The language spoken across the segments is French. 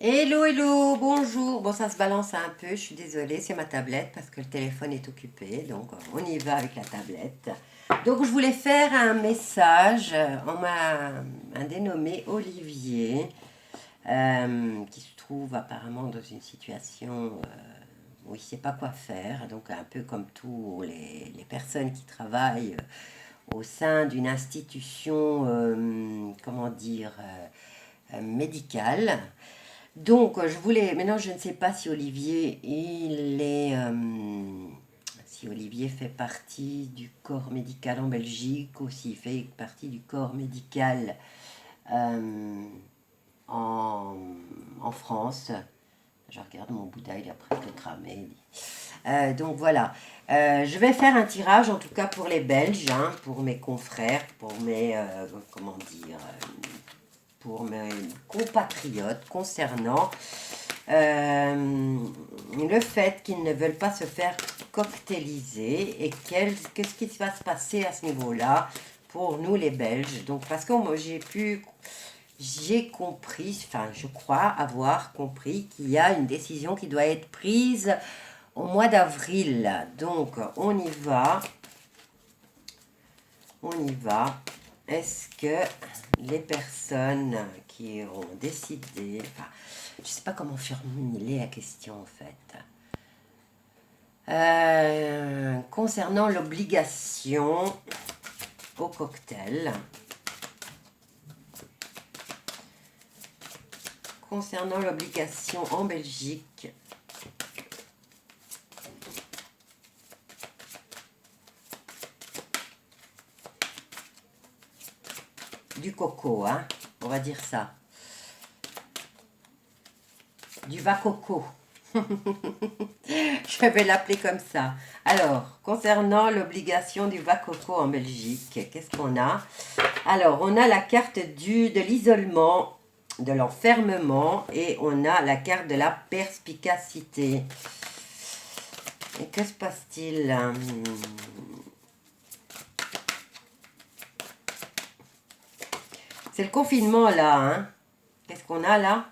Hello, hello, bonjour. Bon, ça se balance un peu, je suis désolée, c'est ma tablette parce que le téléphone est occupé. Donc, on y va avec la tablette. Donc, je voulais faire un message. On m'a un dénommé Olivier qui se trouve apparemment dans une situation où il ne sait pas quoi faire. Donc, un peu comme tous les personnes qui travaillent au sein d'une institution, comment dire, médicale. Donc, je voulais. Maintenant, je ne sais pas si Olivier, si Olivier fait partie du corps médical en Belgique ou s'il fait partie du corps médical euh, en, en France. Je regarde mon Bouddha, il a presque cramé. Donc voilà. Je vais faire un tirage, en tout cas pour les Belges, hein, pour mes confrères, pour mes. Comment dire pour mes compatriotes concernant le fait qu'ils ne veulent pas se faire cocktailiser et qu'est-ce qui va se passer à ce niveau-là pour nous les Belges. Donc parce que moi j'ai compris, enfin je crois avoir compris qu'il y a une décision qui doit être prise au mois d'avril. Donc on y va, on y va. Est-ce que les personnes qui ont décidé, enfin, je ne sais pas comment formuler la question en fait, concernant l'obligation au cocktail, concernant l'obligation en Belgique du coco, hein, on va dire ça, du va coco. Je vais l'appeler comme ça. Alors, concernant l'obligation du va-coco en Belgique, qu'est-ce qu'on a? Alors, on a la carte de l'isolement, de l'enfermement et on a la carte de la perspicacité. Et que se passe-t-il? C'est le confinement là, hein? Qu'est-ce qu'on a là?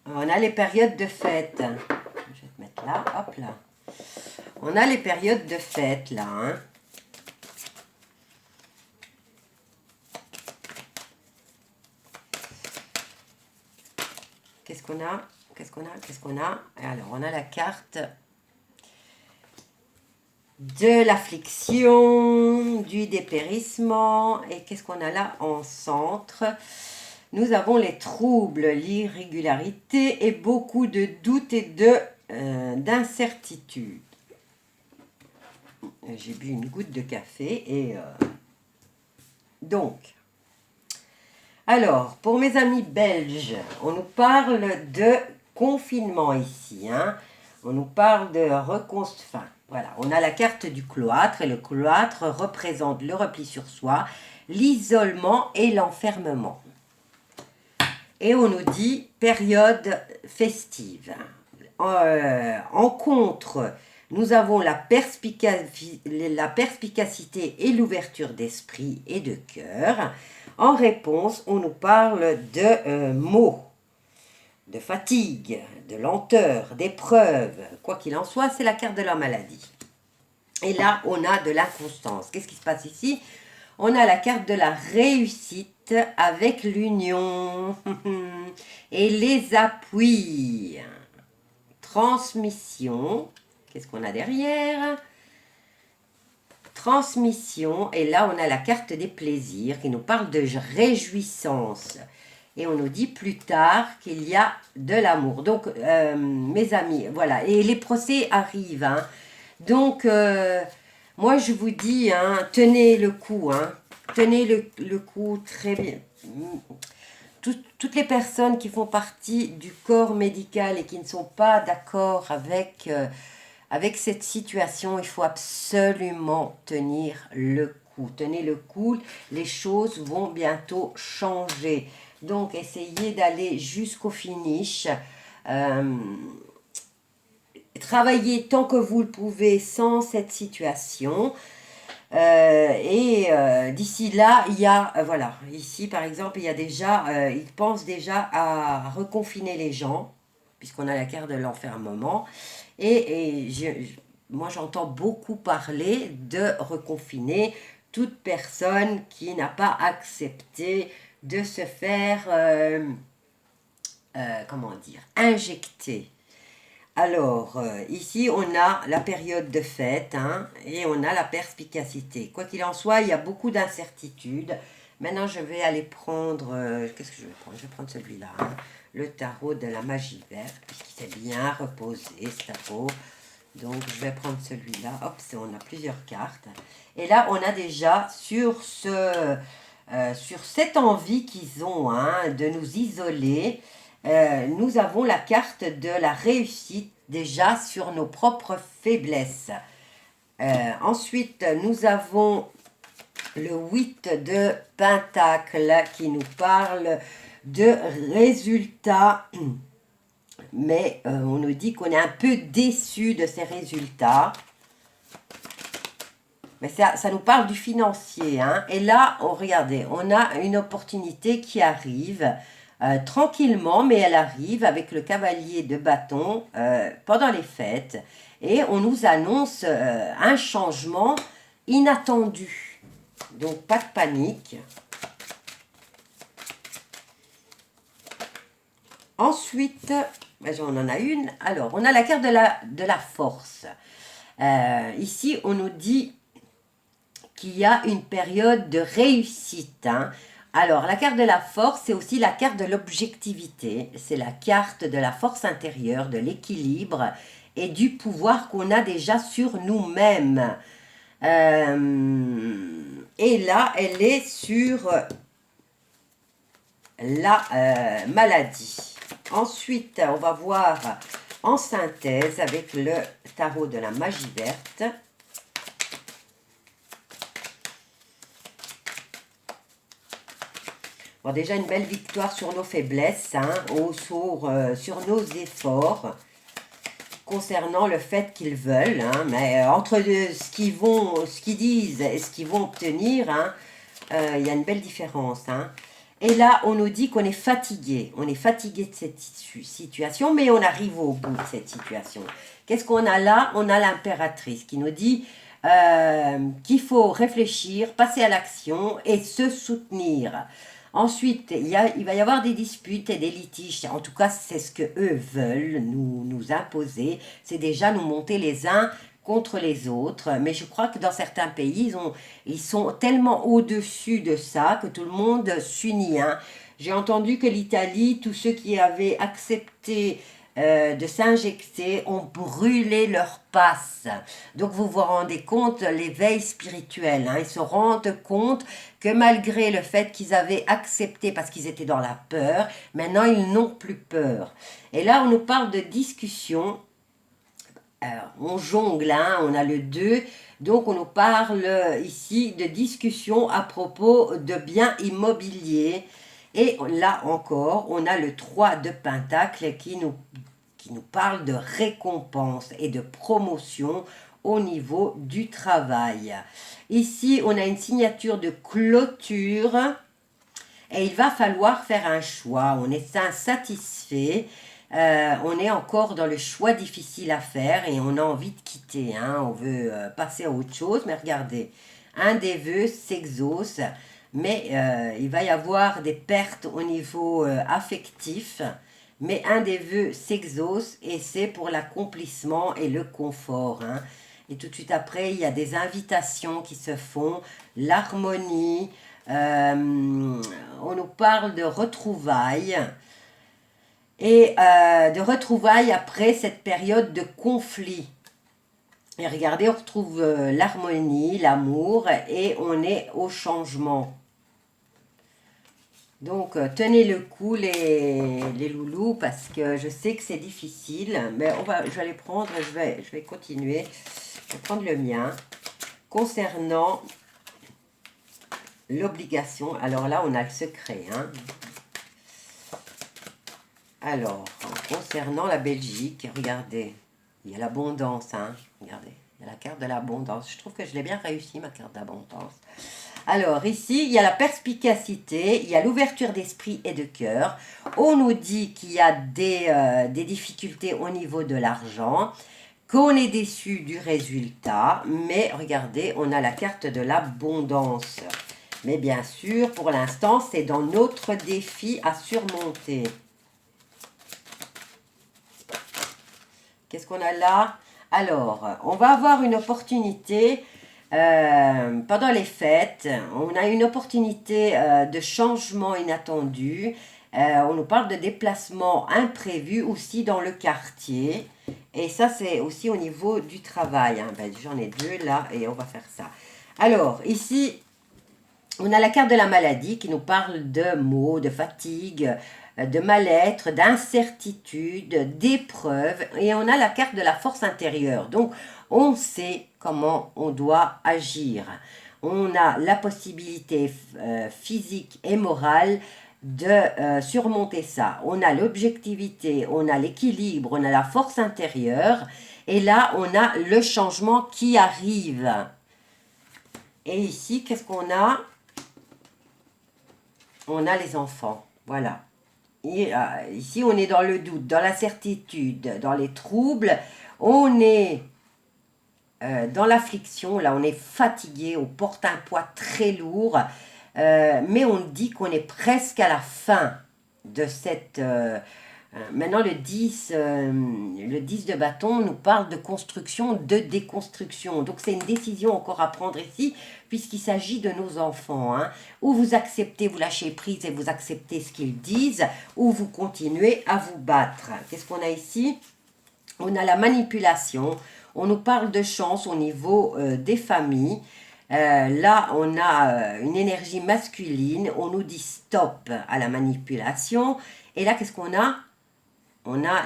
On a les périodes de fête. Je vais te mettre là, hop là. On a les périodes de fête là, hein? Qu'est-ce qu'on a? Qu'est-ce qu'on a? Qu'est-ce qu'on a? Alors, on a la carte de l'affliction, du dépérissement. Et qu'est-ce qu'on a là en centre? Nous avons les troubles, l'irrégularité et beaucoup de doutes et d'incertitudes. J'ai bu une goutte de café et donc, alors, pour mes amis belges, on nous parle de confinement ici, hein. On nous parle de reconstruction. Enfin, voilà, on a la carte du cloître et le cloître représente le repli sur soi, l'isolement et l'enfermement. Et on nous dit période festive. En contre, nous avons la perspicacité et l'ouverture d'esprit et de cœur. En réponse, on nous parle de mots, de fatigue, de lenteur, d'épreuve. Quoi qu'il en soit, c'est la carte de la maladie. Et là, on a de l'inconstance. Qu'est-ce qui se passe ici? On a la carte de la réussite avec l'union et les appuis. Transmission. Qu'est-ce qu'on a derrière? Transmission. Et là, on a la carte des plaisirs qui nous parle de réjouissance. Et on nous dit plus tard qu'il y a de l'amour. Donc, mes amis, voilà. Et les procès arrivent. Hein. Donc, moi, je vous dis, hein, tenez le coup. Hein. Tenez le coup très bien. Toutes les personnes qui font partie du corps médical et qui ne sont pas d'accord avec cette situation, il faut absolument tenir le coup. Tenez le coup, les choses vont bientôt changer. Donc, essayez d'aller jusqu'au finish. Euh, Travaillez tant que vous le pouvez sans cette situation. D'ici là, il y a, voilà, ici par exemple, il y a déjà, ils pensent déjà à reconfiner les gens, puisqu'on a la carte de l'enfermement. Moi, j'entends beaucoup parler de reconfiner toute personne qui n'a pas accepté de se faire, comment dire, injecter. Alors, ici, on a la période de fête, hein, et on a la perspicacité. Quoi qu'il en soit, il y a beaucoup d'incertitudes. Maintenant, je vais aller prendre... qu'est-ce que je vais prendre? Je vais prendre celui-là, hein, le tarot de la magie verte, puisqu'il s'est bien reposé, ce tarot. Donc, je vais prendre celui-là. Hop, on a plusieurs cartes. Et là, on a déjà sur cette envie qu'ils ont, hein, de nous isoler, nous avons la carte de la réussite déjà sur nos propres faiblesses. Ensuite, nous avons le 8 de Pentacle qui nous parle de résultats, mais on nous dit qu'on est un peu déçu de ces résultats. Mais ça nous parle du financier, hein. Et là, regardez, on a une opportunité qui arrive tranquillement, mais elle arrive avec le cavalier de bâton pendant les fêtes. Et on nous annonce un changement inattendu. Donc, pas de panique. Ensuite, on en a une. Alors, on a la carte de la force. Ici, on nous dit qu'il y a une période de réussite, hein. Alors, la carte de la force, c'est aussi la carte de l'objectivité. C'est la carte de la force intérieure, de l'équilibre et du pouvoir qu'on a déjà sur nous-mêmes. Et là, elle est sur la maladie. Ensuite, on va voir en synthèse avec le tarot de la magie verte. Bon, déjà une belle victoire sur nos faiblesses, hein, sur nos efforts, concernant le fait qu'ils veulent, hein, mais entre ce qu'ils disent et ce qu'ils vont obtenir, hein, il y a une belle différence, hein. Et là, on nous dit qu'on est fatigué de cette situation, mais on arrive au bout de cette situation. Qu'est-ce qu'on a là? On a l'impératrice qui nous dit qu'il faut réfléchir, passer à l'action et se soutenir. Ensuite, il va y avoir des disputes et des litiges. En tout cas, c'est ce que eux veulent nous imposer. C'est déjà nous monter les uns contre les autres. Mais je crois que dans certains pays, ils sont tellement au-dessus de ça que tout le monde s'unit, hein. J'ai entendu que l'Italie, tous ceux qui avaient accepté de s'injecter ont brûlé leur passe. Donc vous vous rendez compte, l'éveil spirituel, hein, ils se rendent compte que malgré le fait qu'ils avaient accepté parce qu'ils étaient dans la peur, maintenant ils n'ont plus peur. Et là on nous parle de discussion. Alors, on jongle, hein, on a le 2, donc on nous parle ici de discussion à propos de biens immobiliers. Et là encore, on a le 3 de Pentacle qui nous parle de récompense et de promotion au niveau du travail. Ici, on a une signature de clôture et il va falloir faire un choix. On est insatisfait. On est encore dans le choix difficile à faire et on a envie de quitter, hein. On veut passer à autre chose, mais regardez, un des vœux s'exauce, mais il va y avoir des pertes au niveau affectif, mais un des vœux s'exauce et c'est pour l'accomplissement et le confort, hein. Et tout de suite après, il y a des invitations qui se font, l'harmonie, on nous parle de retrouvailles, et de retrouvailles après cette période de conflit. Et regardez, on retrouve l'harmonie, l'amour, et on est au changement. Donc, tenez le coup, les loulous, parce que je sais que c'est difficile, mais je vais les prendre, je vais continuer. Je vais prendre le mien. Concernant l'obligation, alors là, on a le secret, hein. Alors, concernant la Belgique, regardez, il y a l'abondance, hein. Regardez, il y a carte de l'abondance. Je trouve que je l'ai bien réussi, ma carte d'abondance. Alors, ici, il y a la perspicacité, il y a l'ouverture d'esprit et de cœur. On nous dit qu'il y a des difficultés au niveau de l'argent, qu'on est déçu du résultat. Mais regardez, on a la carte de l'abondance. Mais bien sûr, pour l'instant, c'est dans notre défi à surmonter. Qu'est-ce qu'on a là? Alors, on va avoir une opportunité pendant les fêtes. On a une opportunité de changement inattendu. On nous parle de déplacements imprévus aussi dans le quartier. Et ça, c'est aussi au niveau du travail. Hein. Ben, j'en ai deux là et on va faire ça. Alors, ici, on a la carte de la maladie qui nous parle de maux, de fatigue, de mal-être, d'incertitude, d'épreuve. Et on a la carte de la force intérieure. Donc, on sait comment on doit agir. On a la possibilité physique et morale de surmonter ça. On a l'objectivité, on a l'équilibre, on a la force intérieure. Et là, on a le changement qui arrive. Et ici, qu'est-ce qu'on a? On a les enfants, voilà. Et, ici, on est dans le doute, dans l'incertitude, dans les troubles. On est dans l'affliction, là, on est fatigué, on porte un poids très lourd. Mais on dit qu'on est presque à la fin de cette... maintenant, le 10 de bâton nous parle de construction, de déconstruction. Donc, c'est une décision encore à prendre ici, puisqu'il s'agit de nos enfants. Hein. Ou vous acceptez, vous lâchez prise et vous acceptez ce qu'ils disent, ou vous continuez à vous battre. Qu'est-ce qu'on a ici? On a la manipulation. On nous parle de chance au niveau des familles. Là, on a une énergie masculine. On nous dit stop à la manipulation. Et là, qu'est-ce qu'on a? On a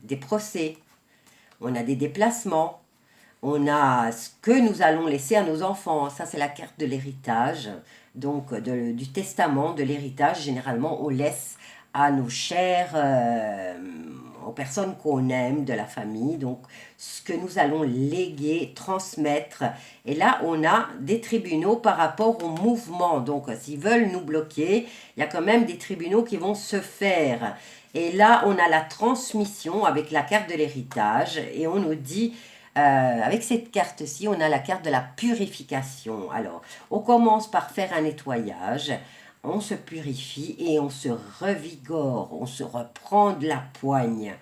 des procès, on a des déplacements, on a ce que nous allons laisser à nos enfants. Ça, c'est la carte de l'héritage, donc du testament, de l'héritage. Généralement, on laisse à nos chers, aux personnes qu'on aime, de la famille, donc ce que nous allons léguer, transmettre. Et là, on a des tribunaux par rapport au mouvement. Donc, s'ils veulent nous bloquer, il y a quand même des tribunaux qui vont se faire. Et là, on a la transmission avec la carte de l'héritage. Et on nous dit, avec cette carte-ci, on a la carte de la purification. Alors, on commence par faire un nettoyage. On se purifie et on se revigore. On se reprend de la poigne.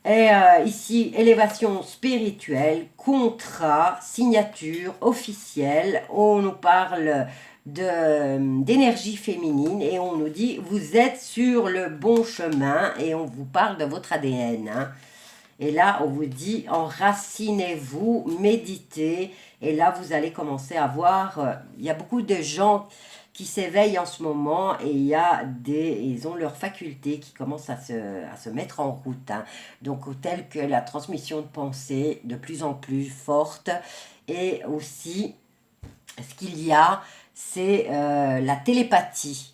Et ici, élévation spirituelle, contrat, signature officielle. On nous parle d'énergie féminine et on nous dit vous êtes sur le bon chemin et on vous parle de votre ADN. Hein. Et là, on vous dit enracinez-vous, méditez. Et là, vous allez commencer à voir, il y a beaucoup de gens qui s'éveillent en ce moment et ils ont leurs facultés qui commencent à se mettre en route. Hein. Donc, telles que la transmission de pensée de plus en plus forte et aussi, ce qu'il y a, c'est la télépathie.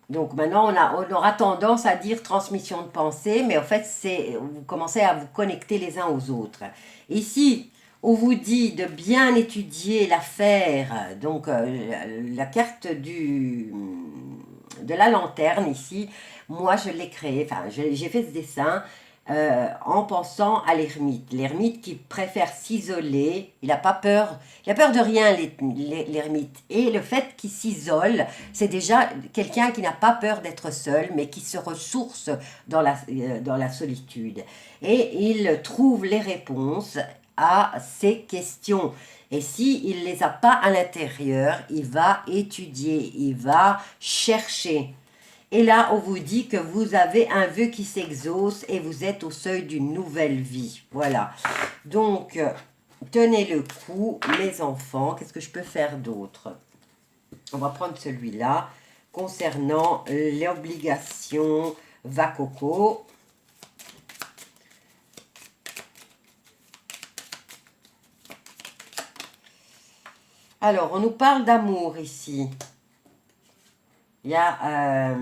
Donc maintenant, on aura tendance à dire transmission de pensée, mais en fait, vous commencez à vous connecter les uns aux autres. Ici, on vous dit de bien étudier l'affaire, donc la carte de la lanterne ici, moi je l'ai créée, enfin j'ai fait ce dessin en pensant à l'ermite. L'ermite qui préfère s'isoler, il n'a pas peur, il a peur de rien l'ermite. Et le fait qu'il s'isole, c'est déjà quelqu'un qui n'a pas peur d'être seul, mais qui se ressource dans la solitude. Et il trouve les réponses à ces questions. Et s'il ne les a pas à l'intérieur, il va étudier, il va chercher. Et là, on vous dit que vous avez un vœu qui s'exauce et vous êtes au seuil d'une nouvelle vie. Voilà. Donc, tenez le coup, mes enfants. Qu'est-ce que je peux faire d'autre? On va prendre celui-là concernant l'obligation VACOCO. Alors, on nous parle d'amour ici. Il y a,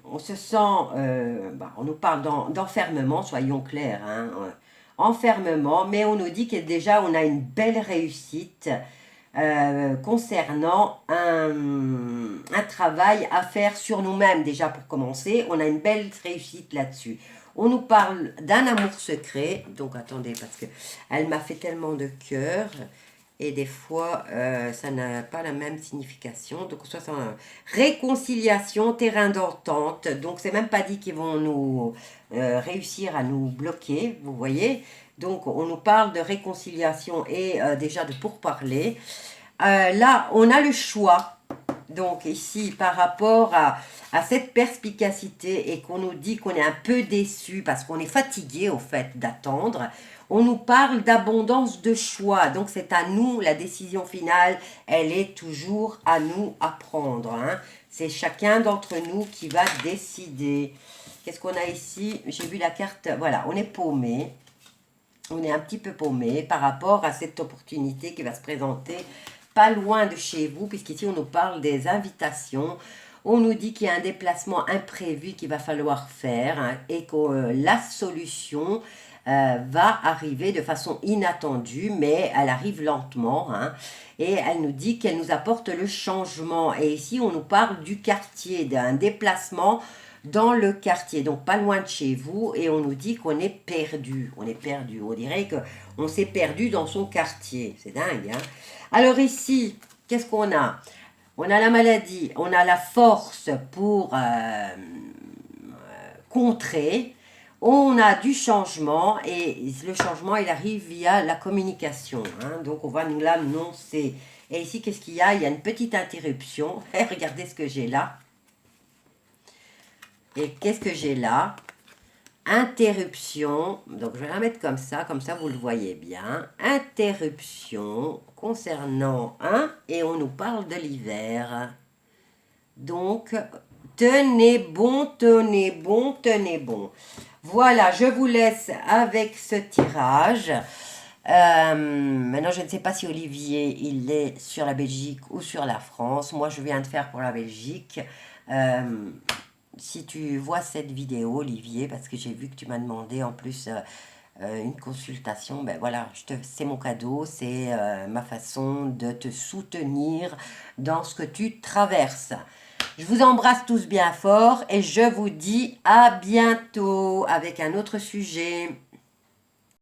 on se sent, on nous parle d'enfermement, soyons clairs. Hein, enfermement, mais on nous dit que déjà on a une belle réussite concernant un travail à faire sur nous-mêmes déjà pour commencer. On a une belle réussite là-dessus. On nous parle d'un amour secret. Donc attendez, parce que elle m'a fait tellement de cœur. Et des fois, ça n'a pas la même signification. Donc, 61. Réconciliation, terrain d'entente. Donc, c'est même pas dit qu'ils vont nous réussir à nous bloquer, vous voyez. Donc, on nous parle de réconciliation et déjà de pourparler. Là, on a le choix. Donc, ici, par rapport à cette perspicacité et qu'on nous dit qu'on est un peu déçu parce qu'on est fatigué, au fait, d'attendre, on nous parle d'abondance de choix. Donc, c'est à nous, la décision finale, elle est toujours à nous à prendre. Hein. C'est chacun d'entre nous qui va décider. Qu'est-ce qu'on a ici? J'ai vu la carte, voilà, on est paumé. On est un petit peu paumé par rapport à cette opportunité qui va se présenter pas loin de chez vous, puisqu'ici on nous parle des invitations. On nous dit qu'il y a un déplacement imprévu qu'il va falloir faire hein, et que la solution va arriver de façon inattendue, mais elle arrive lentement. Hein, et elle nous dit qu'elle nous apporte le changement. Et ici, on nous parle du quartier, d'un déplacement dans le quartier, donc pas loin de chez vous, et on nous dit qu'on est perdu. On est perdu. On dirait qu'on s'est perdu dans son quartier. C'est dingue, hein? Alors ici, qu'est-ce qu'on a? On a la maladie, on a la force pour contrer, on a du changement, et le changement, il arrive via la communication. Hein, donc, on va nous l'annoncer. Et ici, qu'est-ce qu'il y a? Il y a une petite interruption. Regardez ce que j'ai là. Et qu'est-ce que j'ai là? Interruption, donc je vais la mettre comme ça vous le voyez bien. Interruption concernant et on nous parle de l'hiver. Donc, tenez bon, tenez bon, tenez bon. Voilà, je vous laisse avec ce tirage. Maintenant, je ne sais pas si Olivier, il est sur la Belgique ou sur la France. Moi, je viens de faire pour la Belgique. Si tu vois cette vidéo, Olivier, parce que j'ai vu que tu m'as demandé en plus une consultation, ben voilà, c'est mon cadeau, c'est ma façon de te soutenir dans ce que tu traverses. Je vous embrasse tous bien fort et je vous dis à bientôt avec un autre sujet.